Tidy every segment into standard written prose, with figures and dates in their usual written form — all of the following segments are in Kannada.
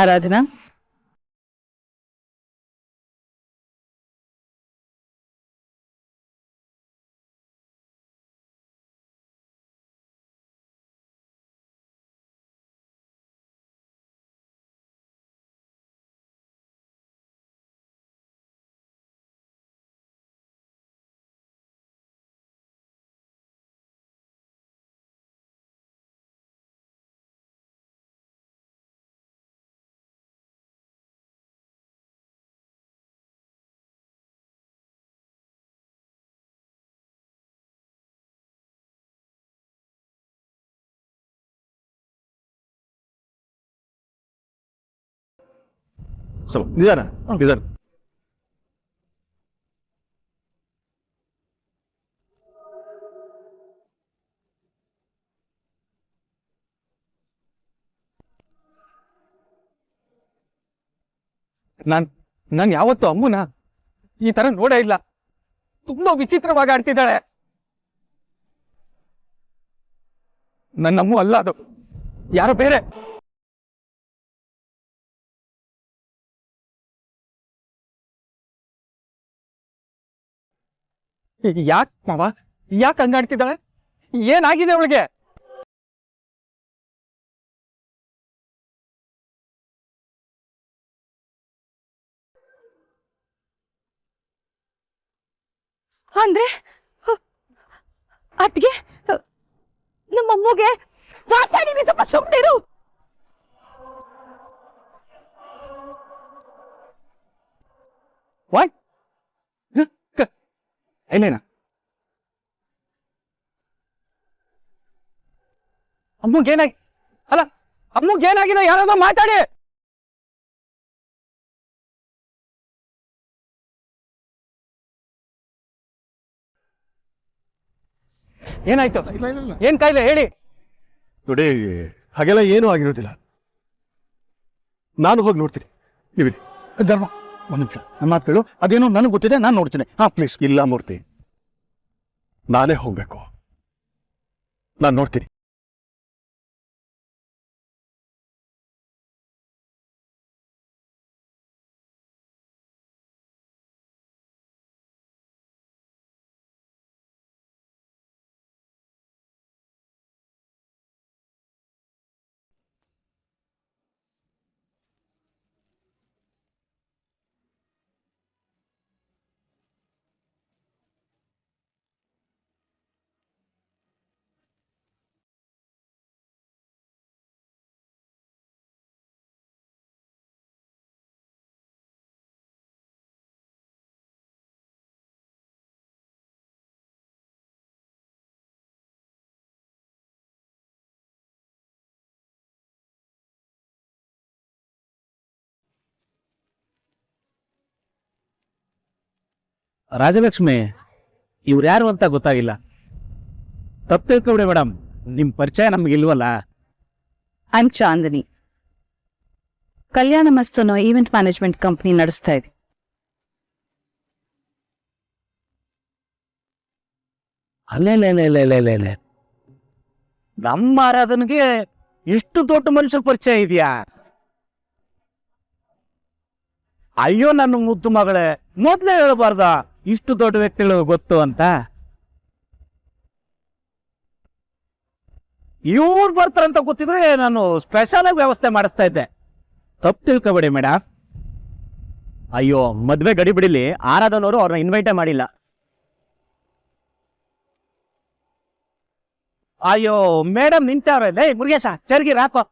ಆರಾಧನಾ, ನಿಧಾನ ನಿಧಾನ. ನಾನು ಯಾವತ್ತು ಅಮ್ಮನ ಈ ತರ ನೋಡೇ ಇಲ್ಲ. ತುಂಬಾ ವಿಚಿತ್ರವಾಗಿ ಆಡ್ತಿದ್ದಾಳೆ. ನನ್ನಮ್ಮ ಅಲ್ಲ, ಅದು ಯಾರೋ ಬೇರೆ. ಯಾಕೆ ಮಾವ, ಯಾಕೆ ಹಂಗಾಡ್ತಿದ್ದಾಳೆ? ಏನಾಗಿದೆ ಅವಳಿಗೆ? ಅಂದ್ರೆ ಅತ್ಗೆ ನಮ್ಮಮ್ಮಗೆ ಭಾಷಾಡಿ ಸ್ವಲ್ಪ ಸುಮ್ಮನಿರು. ವಾಟ್? ಏನೇನ ಅಮ್ಮಗೇನಾಗಿ ಅಲ್ಲ, ಅಮ್ಮಗೇನಾಗಿದೆ? ಯಾರಾದ್ರೂ ಮಾತಾಡಿ. ಏನಾಯ್ತು? ಏನ್ ಕಾಯಿಲೆ ಹೇಳಿ. ನೋಡಿ, ಹಾಗೆಲ್ಲ ಏನೂ ಆಗಿರೋದಿಲ್ಲ. ನಾನು ಹೋಗಿ ನೋಡ್ತೀನಿ, ನೀವಿರಿ. ಧರ್ಮ, ಒಂದು ನಿಮಿಷ ನನ್ನ ಮಾತು ಕೇಳು. ಅದೇನೋ ನನಗೆ ಗೊತ್ತಿದೆ, ನಾನು ನೋಡ್ತೀನಿ. ಹಾ ಪ್ಲೀಸ್. ಇಲ್ಲ ಮೂರ್ತಿ, ನಾನೇ ಹೋಗ್ಬೇಕು. ನಾನು ನೋಡ್ತೀನಿ. ರಾಜಲಕ್ಷ್ಮಿ, ಇವ್ರು ಯಾರು ಅಂತ ಗೊತ್ತಾಗಿಲ್ಲ. ತಪ್ಪು ತಿಳ್ಕೊಬಿಡಿ ಮೇಡಮ್, ನಿಮ್ಮ ಪರಿಚಯ ನಮ್ಗೆ ಇಲ್ವಲ್ಲ. I am Chandni. ಕಲ್ಯಾಣ ಮಸ್ತ್ ಅನ್ನೋ ಈವೆಂಟ್ ಮ್ಯಾನೇಜ್ಮೆಂಟ್ ಕಂಪ್ನಿ ನಡೆಸ್ತಾ ಇದೆ. ಅಲ್ಲೇ ನಮ್ಮ ಆರಾಧನೆಗೆ ಎಷ್ಟು ದೊಡ್ಡ ಮನುಷ್ಯರ ಪರಿಚಯ ಇದೆಯಾ? ಅಯ್ಯೋ ನನ್ನ ಮುದ್ದು ಮಗಳೇ, ಮೊದ್ಲೇ ಹೇಳಬಾರ್ದ ಇಷ್ಟು ದೊಡ್ಡ ವ್ಯಕ್ತಿಗಳು ಗೊತ್ತು ಅಂತ. ಇವ್ರು ಬರ್ತಾರಂತ ಗೊತ್ತಿದ್ರೆ ನಾನು ಸ್ಪೆಷಲ್ ಆಗಿ ವ್ಯವಸ್ಥೆ ಮಾಡಿಸ್ತಾ ಇದ್ದೆ. ತಪ್ಪು ತಿಳ್ಕೊಬೇಡಿ ಮೇಡಮ್. ಅಯ್ಯೋ, ಮದ್ವೆ ಗಡಿ ಬಿಡಿಲಿ, ಆರಾಧನವರು ಅವ್ರನ್ನ ಇನ್ವೈಟೇ ಮಾಡಿಲ್ಲ. ಅಯ್ಯೋ ಮೇಡಮ್ ನಿಂತವ್ರೆ. ಮುರುಗೇಶ, ಚರ್ಗಿರ್ ಹಾಕೋ.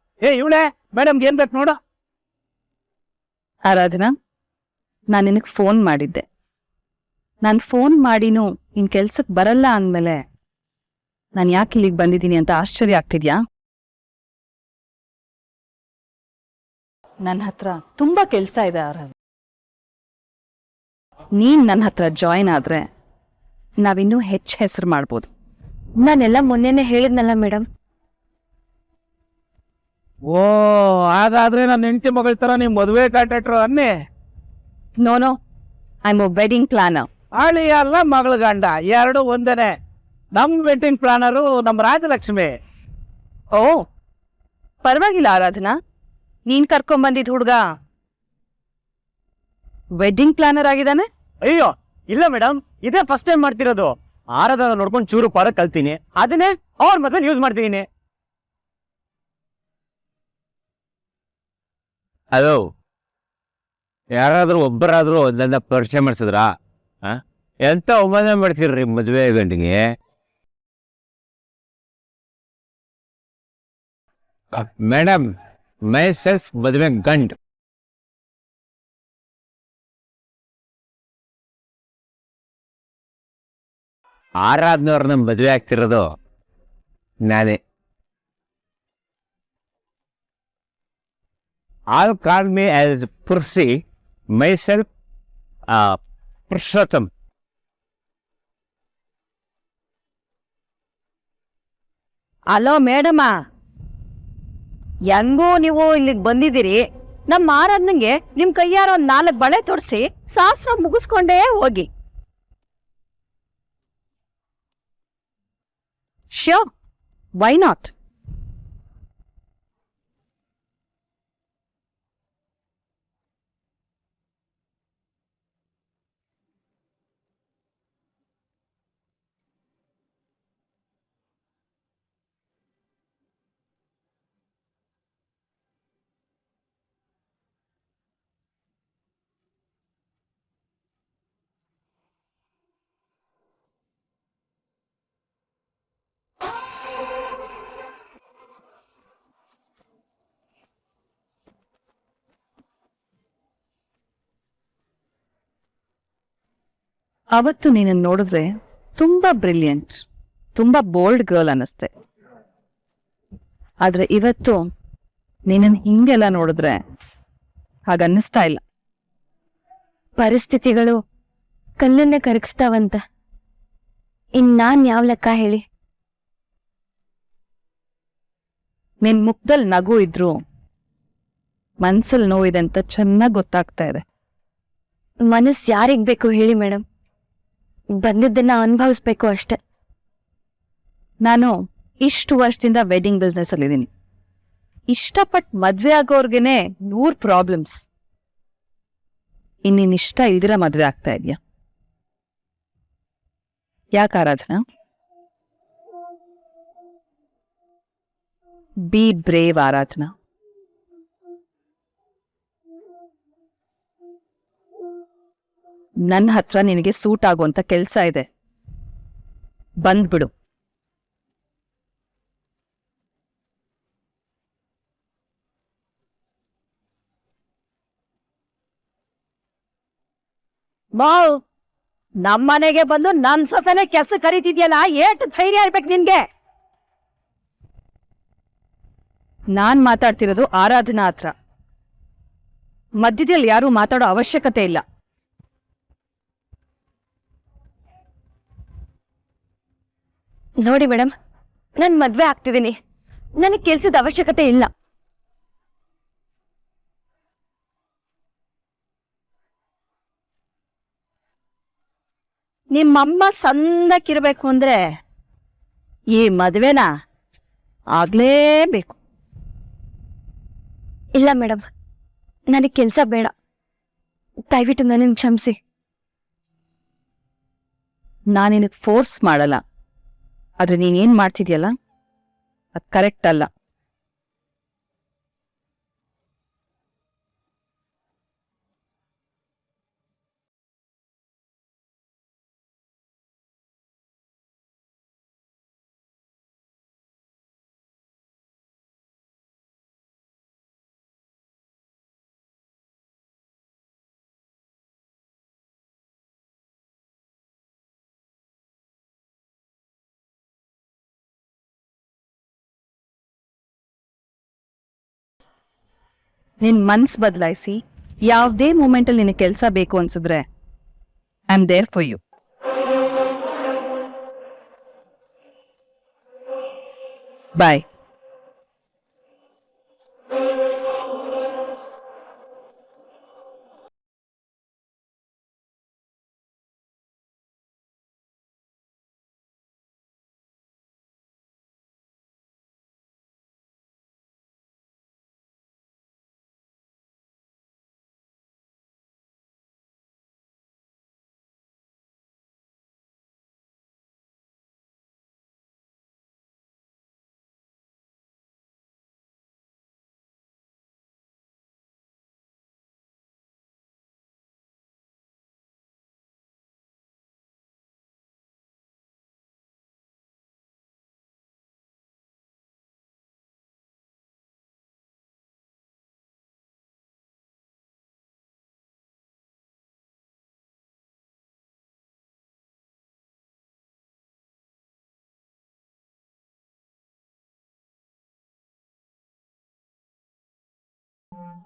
ಇವಳೆ ಮೇಡಮ್ಗೆ ಏನ್ ಬೇಕು ನೋಡು. ಆರಾಧನಾ, ನಾನು ನಿನಗೆ ಫೋನ್ ಮಾಡಿದ್ದೆ. ನಾನು ಫೋನ್ ಮಾಡಿನೂ ನಿನ್ ಕೆಲ್ಸಕ್ಕೆ ಬರಲ್ಲ ಅಂದಮೇಲೆ ನಾನು ಯಾಕೆ ಇಲ್ಲಿಗೆ ಬಂದಿದ್ದೀನಿ ಅಂತ ಆಶ್ಚರ್ಯ ಆಗ್ತಿದ್ಯಾ? ನನ್ನ ಹತ್ರ ತುಂಬಾ ಕೆಲಸ ಇದೆ ಆರಾಧನಾ. ನೀನ್ ನನ್ನ ಹತ್ರ ಜಾಯಿನ್ ಆದ್ರೆ ನಾವಿನ್ನೂ ಹೆಚ್ಚು ಹೆಸರು ಮಾಡ್ಬೋದು. ನಾನೆಲ್ಲ ಮೊನ್ನೆನೆ ಹೇಳಿದ್ನಲ್ಲ ಮೇಡಮ್. ಓ, ಹಾಗಾದ್ರೆ ನನ್ನ ಹೆಂಡತಿ ಮಗಳ ತರ ನಿಮ್ ಮದುವೆ ಕಾಂಟ್ರಾಕ್ಟ್ರು ಅನ್ನಿ. No, I am a wedding planner. ಆಳಿ ಅಲ್ಲ ಮಗಳ ಗಂಡ, ಎರಡು ಒಂದೇನೆ. ನಮ್ ವೆಡ್ಡಿಂಗ್ ಪ್ಲಾನರು ನಮ್ಮ ರಾಜಲಕ್ಷ್ಮಿ. ಓ, ಪರವಾಗಿಲ್ಲ ಆರಾಧನಾ. ನೀನ್ ಕರ್ಕೊಂಬಂದಿದ್ ಹುಡ್ಗ ವೆಡ್ಡಿಂಗ್ ಪ್ಲಾನರ್ ಆಗಿದಾನೆ. ಅಯ್ಯೋ ಇಲ್ಲ ಮೇಡಮ್, ಇದೇ ಫಸ್ಟ್ ಟೈಮ್ ಮಾಡ್ತಿರೋದು. ಆರಾಧನ ನೋಡ್ಕೊಂಡು ಚೂರು ಪಾರ ಕಲ್ತೀನಿ, ಅದನ್ನೇ ಅವ್ರ ಮದ್ವೆ ಯೂಸ್ ಮಾಡ್ತಿದ್ದೀನಿ. ಅದು ಯಾರಾದ್ರೂ ಒಬ್ಬರಾದ್ರೂ ನನ್ನ ಪರಿಚಯ ಮಾಡಿಸಿದ್ರಾ? ಎಂತ ಅವಮಾನ ಮಾಡ್ತೀರ್ರಿ ಮದುವೆ ಗಂಡಿಗೆ. ಮೇಡಮ್, ಮೈ ಸೆಲ್ಫ್ ಮದುವೆ ಗಂಡ್. ಆರಾಧನವ್ರನ್ನ ಮದುವೆ ಆಗ್ತಿರೋದು ನಾನೇ. All call me as Pursi, myself Purushottam. Hello madam, ಹೆಂಗೂ ನೀವು ಇಲ್ಲಿಗೆ ಬಂದಿದ್ದೀರಿ, ನಮ್ಮ ಆರಾಧನೆಗೆ ನಿಮ್ ಕೈಯಾರ ಒಂದ್ 4 ಬಳೆ ತೊಡ್ಸಿ ಶಾಸ್ತ್ರ ಮುಗಿಸ್ಕೊಂಡೇ ಹೋಗಿ. Sure, why not? ಅವತ್ತು ನೀನನ್ನು ನೋಡಿದ್ರೆ ತುಂಬಾ ಬ್ರಿಲಿಯಂಟ್, ತುಂಬಾ ಬೋಲ್ಡ್ ಗರ್ಲ್ ಅನ್ನಿಸ್ತೆ. ಆದ್ರೆ ಇವತ್ತು ನೀನನ್ನು ಹಿಂಗೆಲ್ಲ ನೋಡಿದ್ರೆ ಹಾಗನ್ನಿಸ್ತಾ ಇಲ್ಲ. ಪರಿಸ್ಥಿತಿಗಳು ಕಲ್ಲನ್ನೇ ಕರಗಿಸ್ತಾವಂತ. ನಾನ್ ಯಾವ ಲೆಕ್ಕ ಹೇಳಿ? ನಿನ್ ಮುಖದಲ್ಲಿ ನಗು ಇದ್ರು ಮನ್ಸಲ್ಲಿ ನೋವಿದೆ ಅಂತ ಚೆನ್ನಾಗಿ ಗೊತ್ತಾಗ್ತಾ ಇದೆ. ಮನಸ್ ಯಾರಿಗ್ ಬೇಕು ಹೇಳಿ ಮೇಡಮ್? ಬಂದಿದ್ದನ್ನ ಅನುಭವಿಸ್ಬೇಕು ಅಷ್ಟೆ. ನಾನು ಇಷ್ಟು ವರ್ಷದಿಂದ ವೆಡ್ಡಿಂಗ್ ಬಿಸ್ನೆಸ್ ಅಲ್ಲಿ ಇದ್ದೀನಿ. ಇಷ್ಟಪಟ್ಟು ಮದ್ವೆ ಆಗೋರ್ಗೆನೆ 100 ಪ್ರಾಬ್ಲಮ್ಸ್. ಇನ್ನಿನ್ ಇಷ್ಟ ಇಲ್ದಿರ ಮದ್ವೆ ಆಗ್ತಾ ಇದೆಯಾ? ಯಾಕೆ ಆರಾಧನಾ? ಬಿ ಬ್ರೇವ್ ಆರಾಧನಾ. ನನ್ನ ಹತ್ರ ನಿನಗೆ ಸೂಟ್ ಆಗುವಂತ ಕೆಲ್ಸ ಇದೆ, ಬಂದ್ಬಿಡು. ಮಾವ್, ನಮ್ಮನೆಗೆ ಬಂದು ನನ್ ಸೊಸೆನೆ ಕೆಲ್ಸ ಕರೀತಿದ್ಯಲ್ಲ, ಏಟ್ ಧೈರ್ಯ ಇರ್ಬೇಕು ನಿನ್ಗೆ? ನಾನ್ ಮಾತಾಡ್ತಿರೋದು ಆರಾಧನಾ ಹತ್ರ. ಮಧ್ಯದಲ್ಲಿ ಯಾರೂ ಮಾತಾಡೋ ಅವಶ್ಯಕತೆ ಇಲ್ಲ. ನೋಡಿ ಮೇಡಮ್, ನಾನ್ ಮದ್ವೆ ಆಗ್ತಿದ್ದೀನಿ, ನನಗ್ ಕೆಲ್ಸದ ಅವಶ್ಯಕತೆ ಇಲ್ಲ. ನಿಮ್ಮಮ್ಮ ಸಂದಕ್ಕಿರ್ಬೇಕು ಅಂದ್ರೆ ಈ ಮದ್ವೆನ ಆಗ್ಲೇಬೇಕು. ಇಲ್ಲ ಮೇಡಮ್, ನನಗ್ ಕೆಲ್ಸ ಬೇಡ, ದಯವಿಟ್ಟು ನನ್ನನ್ನು ಕ್ಷಮಿಸಿ. ನಾನು ನಿನಗೆ ಫೋರ್ಸ್ ಮಾಡಲ್ಲ, ಆದ್ರೆ ನೀನೇನ್ ಮಾಡ್ತಿದ್ಯಲ್ಲ ಅದು ಕರೆಕ್ಟ್ ಅಲ್ಲ. ನಿನ್ ಮನ್ಸ್ ಬದಲಾಯಿಸಿ ಯಾವುದೇ ಮೂಮೆಂಟಲ್ಲಿ ನಿನಗೆ ಕೆಲಸ ಬೇಕು ಅನ್ಸಿದ್ರೆ I am there for you. Bye.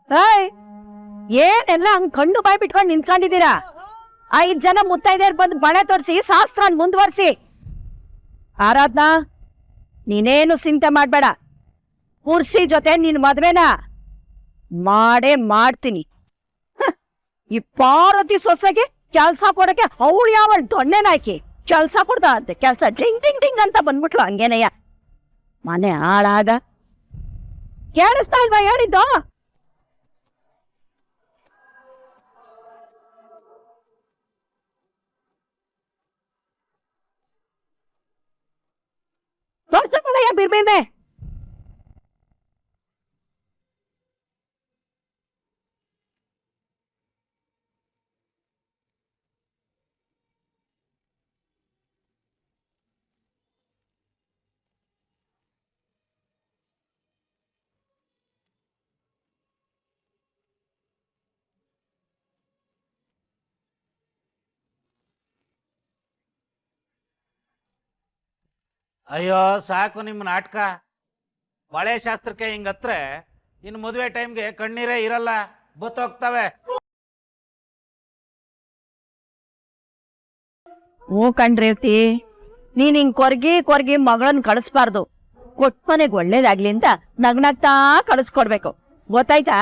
ಏಯ್ ಏನೆಲ್ಲ ಹಂಗ್ ಕಣ್ಣು ಬಾಯ್ ಬಿಟ್ಕೊಂಡು ನಿಂತ್ಕೊಂಡಿದ್ದೀರಾ? 5 ಜನ ಮುತ್ತೈದೆಯರ್ ಬಂದು ಬಳೆ ತೋರಿಸಿ ಶಾಸ್ತ್ರ ಮುಂದುವರ್ಸಿ. ಆರಾಧ್ನಾ, ನೀನೇನು ಚಿಂತೆ ಮಾಡ್ಬೇಡ. ಪುರ್ಸಿ ಜೊತೆ ನಿನ್ ಮದ್ವೆನ ಮಾಡೇ ಮಾಡ್ತೀನಿ. ಈ ಪಾರ್ವತಿ ಸೊಸೆಗೆ ಕೆಲ್ಸ ಕೊಡಕ್ಕೆ ಅವಳು ಯಾವಳು ದೊಣ್ಣೆನಾಕಿ ಕೆಲ್ಸ ಕೊಡ್ದ ಅಂತೆ. ಕೆಲ್ಸ ಡಿಂಗ್ ಡಿಂಗ್ ಡಿಂಗ್ ಅಂತ ಬಂದ್ಬಿಟ್ಲು ಹಂಗೇನಯ್ಯ. ಮನೆ ಹಾಳಾದ. ಕೇಳಿಸ್ತಾ ಇಲ್ವಾ ಹೇಳಿದ್ದು? ತೋರ್ಸಕ್ಕಳಯ್ಯ ಬಿರ್ಬೇನೆ. ಅಯ್ಯೋ ಸಾಕು ನಿಮ್ಮ ನಾಟಕ. ಬಳೆ ಶಾಸ್ತ್ರಕ್ಕೆ ಹಿಂಗತ್ರೆ ಇನ್ನು ಮದುವೆ ಟೈಮ್ಗೆ ಕಣ್ಣೀರೇ ಇರಲ್ಲ, ಬತ್ತೋಗ್ತವೆ. ಹ್ಞೂ ಕಣ್ರೇವ್ತಿ, ನೀನ್ ಹಿಂಗ್ ಕೊರ್ಗಿ ಮಗಳನ್ ಕಳಿಸ್ಬಾರ್ದು. ಕೊಟ್ಟ ಮನೆಗ್ ಒಳ್ಳೇದಾಗ್ಲಿ ಅಂತ ನಗ್ನಗ್ತಾ ಕಳಿಸ್ಕೊಡ್ಬೇಕು, ಗೊತ್ತಾಯ್ತಾ?